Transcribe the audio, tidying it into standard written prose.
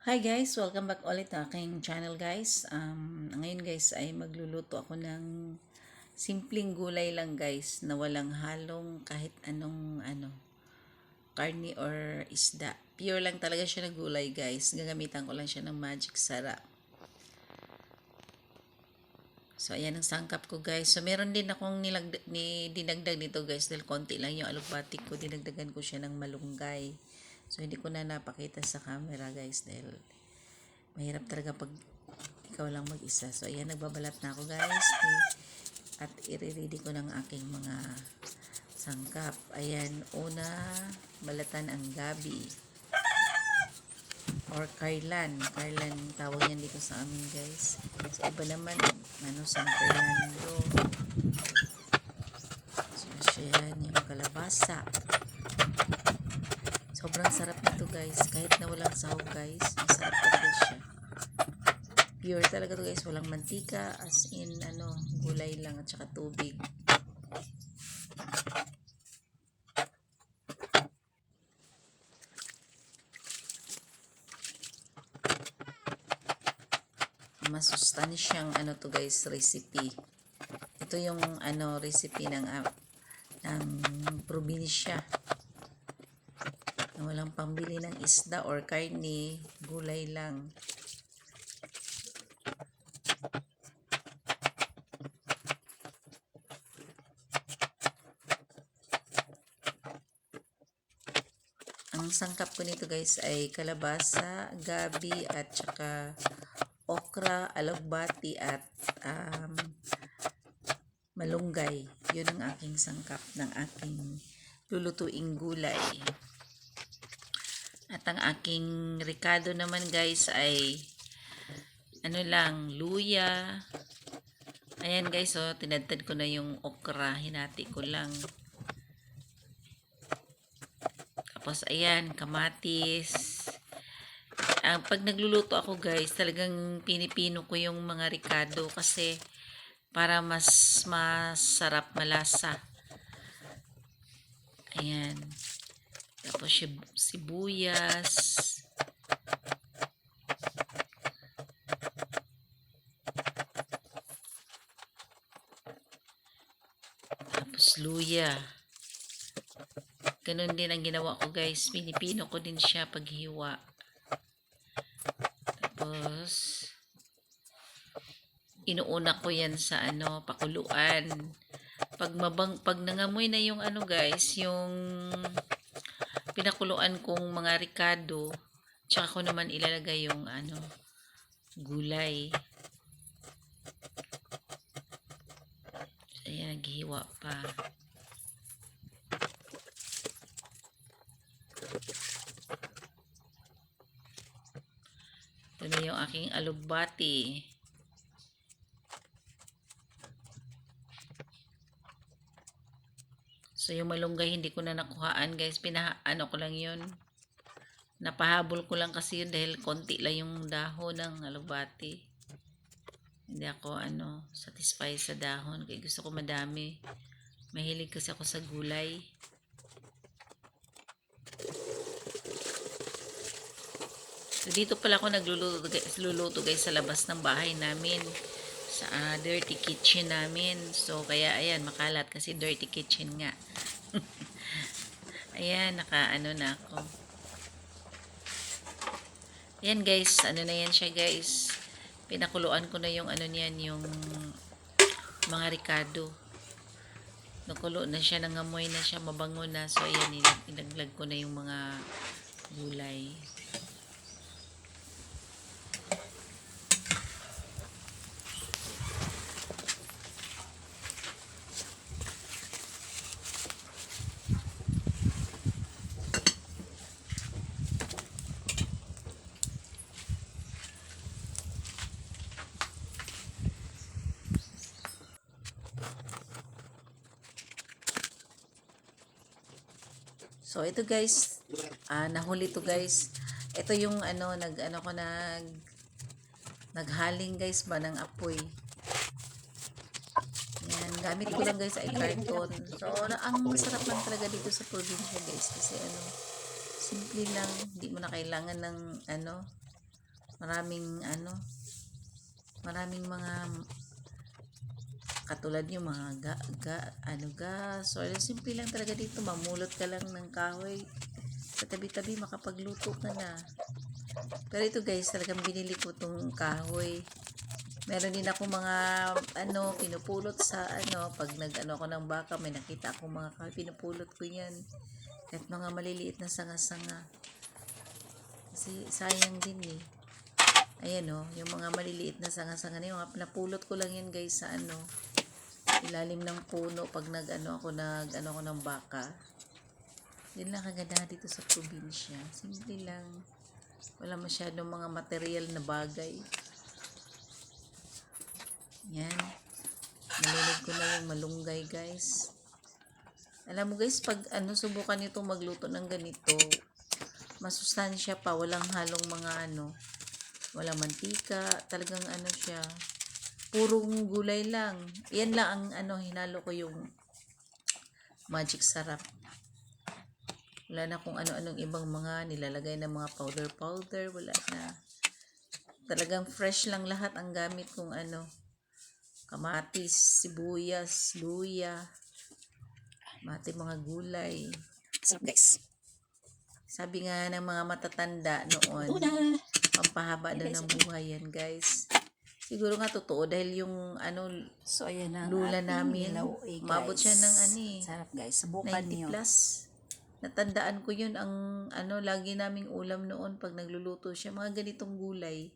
Hi guys! Welcome back ulit sa aking channel guys. Ngayon guys ay magluluto ako ng simpleng gulay lang guys na walang halong kahit anong karni or isda. Pure lang talaga siya na gulay guys. Gagamitan ko lang siya ng magic sarap. So ayan ang sangkap ko guys. So meron din akong dinagdag nito guys dahil konti lang yung alugbati ko. Dinagdagan ko siya ng malunggay. So hindi ko na napakita sa camera guys dahil mahirap talaga pag ikaw lang mag-isa. So, ayan, nagbabalat na ako guys. At i-ready ko ng aking mga sangkap. Ayan, una, balatan ang gabi. Or karlan. Karlan, tawag yan dito sa amin guys. Sa iba naman, San Fernando. So, yan, yung kalabasa. Sobrang sarap nito guys. Kahit na walang sahog guys, masarap talaga siya. Pure talaga to guys, walang mantika, as in gulay lang at saka tubig. Masustansyang to guys, recipe. Ito yung recipe ng probinsya. Na walang pambili ng isda or karne, gulay lang. Ang sangkap ko nito guys ay kalabasa, gabi at saka okra, alagbati at malunggay. Yun ang aking sangkap ng aking lulutuing gulay. At ang aking ricado naman guys ay luya. Ayan guys, tinadtad ko na yung okra, hinati ko lang. Tapos ayan, kamatis. Pag nagluluto ako guys, talagang pinipino ko yung mga ricado kasi para mas masarap, malasa. Ayan. Tapos sibuyas. Tapos luya. Ganun din ang ginawa ko guys. Pinipino ko din siya paghiwa. Tapos inuuna ko yan sa pakuluan. Pag nangamoy na yung guys, yung pinakuluan kong mga ricado, tsaka ko naman ilalagay yung gulay. Ayan, naghihiwa pa. Ito na yung aking alugbati. So, yung malunggay hindi ko na nakuhaan guys. Ko lang yun. Napahabol ko lang kasi yun dahil konti lang yung dahon ng alugbati. Hindi ako satisfied sa dahon. Kaya gusto ko madami. Mahilig kasi ako sa gulay. So, dito pala ako nagluluto guys sa labas ng bahay namin. Sa dirty kitchen namin. So, kaya ayan, makalat kasi dirty kitchen nga. Ayan, na ako. Ayan guys, na yan siya guys. Pinakuluan ko na yung niyan, yung mga ricado. Nakulo na siya, nangamoy na siya, mabango na. So, ayan, ilaglag ko na yung mga gulay. So, ito guys, nahuli to guys. Ito yung naghaling guys ba ng apoy. Yan, gamit ko lang guys ay karton. So, ang masarap lang talaga dito sa probinsya guys kasi simple lang, hindi mo na kailangan ng maraming mga katulad yung mga gas. So, simple lang talaga dito. Mamulot ka lang ng kahoy. Sa tabi-tabi, makapagluto ka na. Pero ito guys, talagang binili ko tong kahoy. Meron din ako mga, pinupulot sa, pag ako ng baka, may nakita ako mga kahoy, pinupulot ko yan. Kahit mga maliliit na sanga-sanga. Kasi sayang din eh. Ayan yung mga maliliit na sanga-sanga na yung mga napulot ko lang yan guys sa ilalim ng puno pag ako ng baka. Yun lang kagandahan dito sa probinsya. Simple lang. Wala masyadong mga material na bagay. Yan. Nalunod ko na yung malunggay guys. Alam mo guys, pag subukan nyo itong magluto ng ganito, masustansya pa, walang halong mga walang mantika, talagang siya, purong gulay lang. Yan lang ang hinalo ko yung magic sarap. Wala na kung ano-anong ibang mga nilalagay na mga powder, wala na. Talagang fresh lang lahat ang gamit kong kamatis, sibuyas, luya, mga gulay. Sarap guys. Sabi nga ng mga matatanda noon, pampahaba daw ng buhay yan guys. Siguro nga totoo dahil yung So ayan na lula namin, umabot siya ng sarap guys, subukan 90 niyo. plus. Natandaan ko yun ang lagi naming ulam noon pag nagluluto siya, mga ganitong gulay.